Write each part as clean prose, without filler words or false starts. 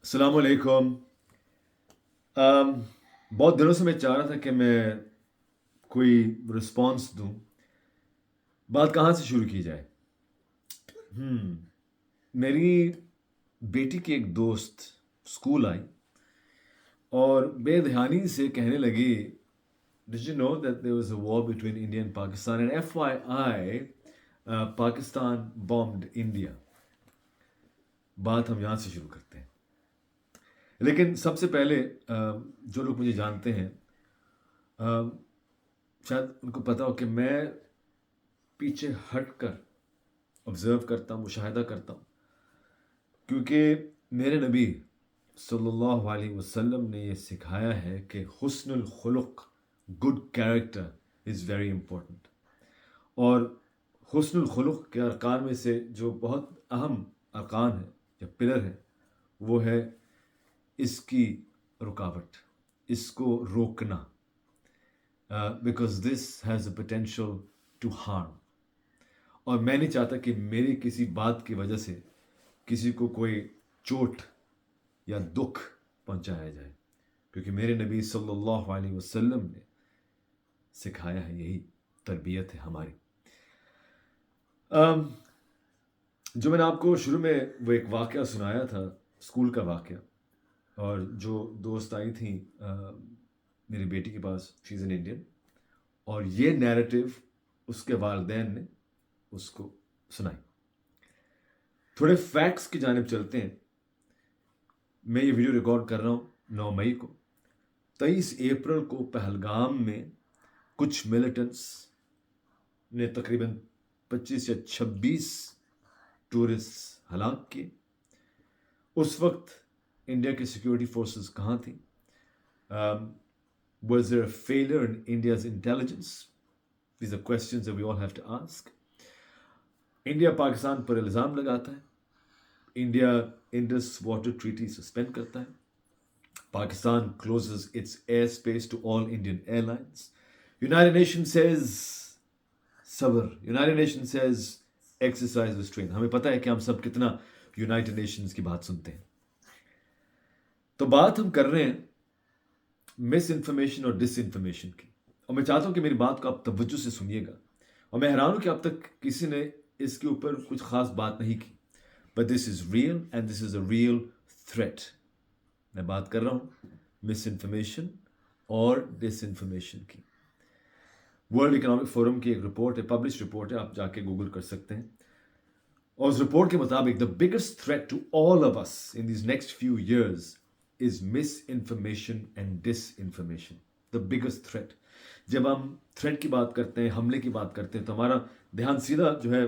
السلام علیکم. um, بہت دنوں سے میں چاہ رہا تھا کہ میں کوئی رسپانس دوں. بات کہاں سے شروع کی جائے؟ میری بیٹی کی ایک دوست اسکول آئی اور بے دھیانی سے کہنے لگی Did you know that there was a war between India and Pakistan? And FYI, Pakistan bombed India. بات ہم یہاں سے شروع کرتے ہیں. لیکن سب سے پہلے جو لوگ مجھے جانتے ہیں شاید ان کو پتا ہو کہ میں پیچھے ہٹ کر آبزرو کرتا ہوں، مشاہدہ کرتا ہوں، کیونکہ میرے نبی صلی اللہ علیہ وسلم نے یہ سکھایا ہے کہ حسن الخلق، good character is very important. اور حسن الخلق کے ارکان میں سے جو بہت اہم ارکان ہے یا پلر ہے وہ ہے اس کی رکاوٹ، اس کو روکنا، because this has a potential to harm. اور میں نہیں چاہتا کہ میری کسی بات کی وجہ سے کسی کو کوئی چوٹ یا دکھ پہنچایا جائے، کیونکہ میرے نبی صلی اللہ علیہ وسلم نے سکھایا ہے، یہی تربیت ہے ہماری. جو میں نے آپ کو شروع میں وہ ایک واقعہ سنایا تھا، اسکول کا واقعہ، اور جو دوست آئی تھیں میری بیٹی کے پاس، شی از این انڈین، اور یہ نیریٹو اس کے والدین نے اس کو سنائی. تھوڑے فیکٹس کی جانب چلتے ہیں. میں یہ ویڈیو ریکارڈ کر رہا ہوں 9 مئی کو. 23 اپریل کو پہلگام میں کچھ ملیٹنٹس نے تقریباً 25 یا 26 ٹورسٹ ہلاک کیے. اس وقت انڈیا کی سیکورٹی فورسز کہاں تھیں؟ Was there a failure in India's intelligence? These are questions that we all have to ask. India Pakistan پر الزام لگاتا ہے. India Indus water treaty suspend کرتا ہے. Pakistan closes its airspace to all Indian airlines. United Nations says صبر. United Nations says exercise restraint. ہمیں پتہ ہے کہ ہم سب کتنا یونائٹڈ نیشنز کی بات سنتے ہیں. تو بات ہم کر رہے ہیں مس انفارمیشن اور ڈس انفارمیشن کی، اور میں چاہتا ہوں کہ میری بات کو آپ توجہ سے سنیے گا. اور میں حیران ہوں کہ اب تک کسی نے اس کے اوپر کچھ خاص بات نہیں کی. But this is real and this is a real threat. میں بات کر رہا ہوں مس انفارمیشن اور ڈس انفارمیشن کی. ورلڈ اکنامک فورم کی ایک رپورٹ ہے، پبلش رپورٹ ہے، آپ جا کے گوگل کر سکتے ہیں. اور اس رپورٹ کے مطابق the biggest threat to all of us in these next few years is misinformation and disinformation. The biggest threat. جب ہم تھریٹ کی بات کرتے ہیں، حملے کی بات کرتے ہیں، تو ہمارا دھیان سیدھا جو ہے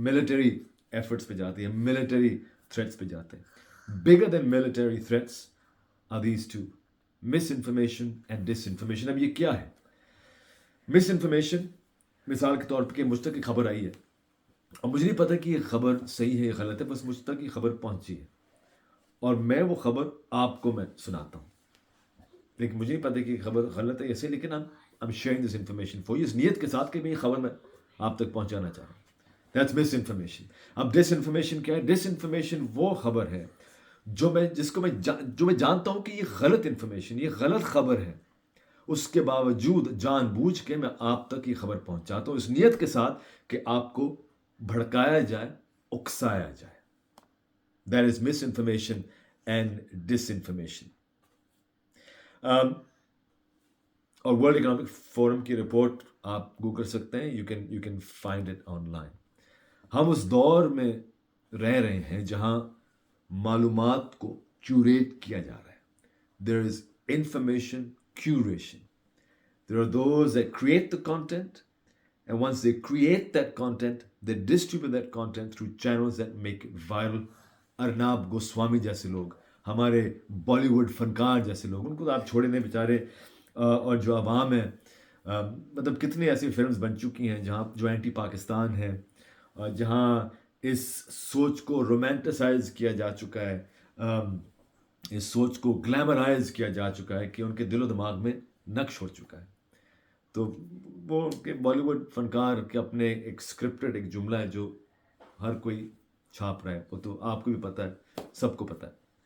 ملٹری ایفرٹس پہ جاتی ہے، ملٹری تھریٹس پہ جاتے ہیں. Bigger than military threats are these two: misinformation and disinformation. اب یہ کیا ہے؟ مس انفارمیشن، مثال کے طور پہ کہ مجھ تک ایک خبر آئی ہے اور مجھے نہیں پتا کہ یہ خبر صحیح ہے یا غلط ہے، بس مجھ تک یہ خبر پہنچی ہے اور میں وہ خبر آپ کو میں سناتا ہوں، لیکن مجھے نہیں پتا کہ یہ خبر غلط ہے یا صحیح، لیکن I'm sharing this information for you اس نیت کے ساتھ کہ میں یہ خبر میں آپ تک پہنچانا چاہ رہا ہوں. That's misinformation. اب ڈس انفارمیشن کیا ہے؟ ڈس انفارمیشن وہ خبر ہے جو میں جانتا ہوں کہ یہ غلط انفارمیشن، یہ غلط خبر ہے، اس کے باوجود جان بوجھ کے میں آپ تک یہ خبر پہنچاتا ہوں اس نیت کے ساتھ کہ آپ کو بھڑکایا جائے، اکسایا جائے. That is misinformation and disinformation. اور ورلڈ اکنامک فورم کی رپورٹ آپ گوگل کر سکتے ہیں. You can find it online. ہم اس دور میں رہ رہے ہیں جہاں معلومات کو کیوریٹ کیا جا رہا ہے. There is information curation. There are those that create the content, and once they create that content, they distribute that content through channels that make it viral. ارناب Goswami جیسے لوگ، ہمارے بالی ووڈ فنکار جیسے لوگ، ان کو تو آپ چھوڑے نہیں بیچارے. اور جو عوام ہے، مطلب کتنی ایسی فلمز بن چکی ہیں جہاں جو اینٹی پاکستان ہے، جہاں اس سوچ کو رومانٹسائز کیا جا چکا ہے، اس سوچ کو گلیمرائز کیا جا چکا ہے کہ ان کے دل و دماغ میں نقش ہو چکا ہے. تو وہ کہ بالی ووڈ فنکار کے اپنے ایک اسکرپٹڈ ایک جملہ ہے جو ہر کوئی چھاپ رہا ہے، وہ تو آپ کو بھی پتہ ہے، سب کو پتہ ہے.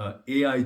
AI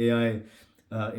AI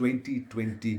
2020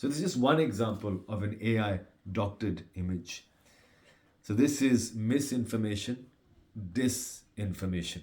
So this is just one example of an AI doctored image. So this is misinformation, disinformation.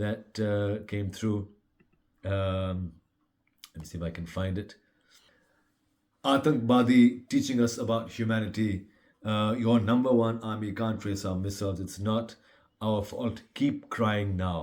that came through. Let me see if I can find it. Atankbadi teaching us about humanity. Your number one army can't trace our missiles. It's not our fault. Keep crying now.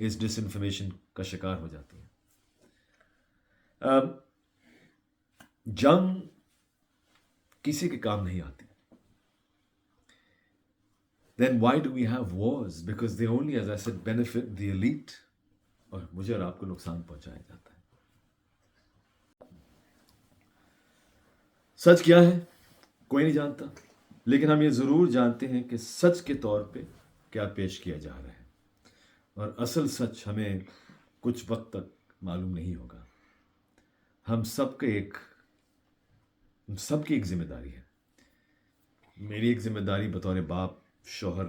Us dish information کا شکار ہو جاتی ہیں. جنگ کسی کے کام نہیں آتی. Then why do we have wars? Because they only, as I said, benefit the elite. اور مجھے اور آپ کو نقصان پہنچایا جاتا ہے. سچ کیا ہے کوئی نہیں جانتا، لیکن ہم یہ ضرور جانتے ہیں کہ سچ کے طور پہ کیا پیش کیا جا رہا ہے، اور اصل سچ ہمیں کچھ وقت تک معلوم نہیں ہوگا. ہم سب کی ایک ذمہ داری ہے. میری ایک ذمہ داری بطور باپ، شوہر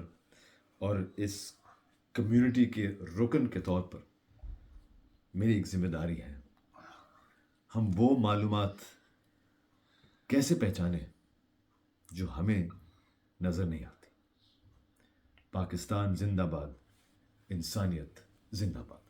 اور اس کمیونٹی کے رکن کے طور پر میری ایک ذمہ داری ہے. ہم وہ معلومات کیسے پہچانیں جو ہمیں نظر نہیں آتی. پاکستان زندہ باد، انسانیت زندہ باد.